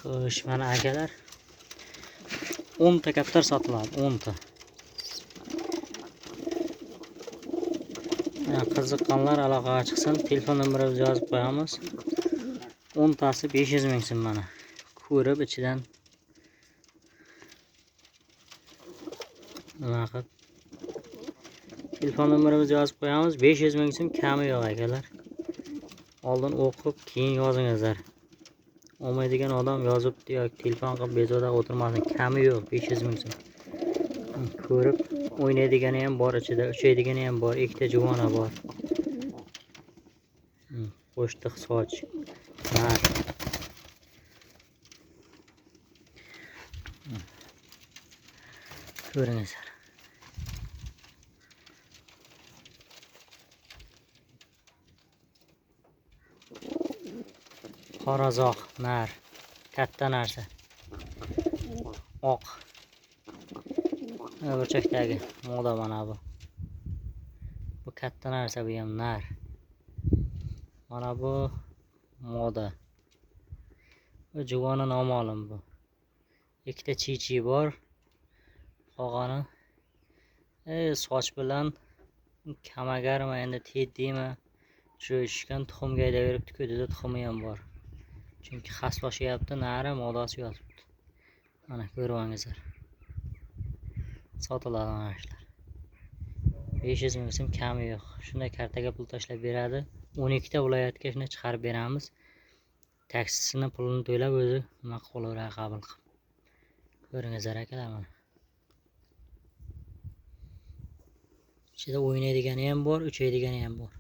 Xo'sh, mana akalar 10 ta kaptar sotiladi, 10 ta. Qiziqqanlar aloqaga chiqsin, telefon nomerimizni yozib qo'yamiz. 10 tasi 500 ming so'm mana. Ko'rib ichidan nima qilib telefon nomerimizni yozib qo'yamiz. 500 ming so'm kami yo'q akalar. Oldin o'qib, keyin yozingizlar. Olmaydigan odam yozibdi yoki telefon qilib bezovta o'tirmasin. Kami yo'q, 500 ming so'm. Ko'rib o'ynaydigani ham bor ichida, uchaydigani ham bor, ikkita juvona bor. Qo'shtiq soch. Ko'ringizlar. Qorazoq, nar, katta narsa. Oq. Burchakdagi moda mana bu. Bu katta narsa, bu ham nar. Mana bu moda. Bu juvoni noma'lum bu. Ikkita chichi bor. Qolgani soch bilan kamagarmi, endi teddimi? Jo'shgan tuxumga aydaveribdi-ku, dedi tuxumi ham bor. Chunki xaslashyapti, nari modasi yotibdi. Mana ko'ringizlar. Sotiladi mana shular. 500 ming so'm kami yo'q. Shunday kartaga pul tashlab beradi. 12 ta viloyatga shuni chiqarib beramiz. Taksisini pulini to'lab o'zi nima qilaveradi, qabul qilib. Ko'ringizlar akalar mana. Ichida o'ynaydigani ham bor, uchaydigani ham bor.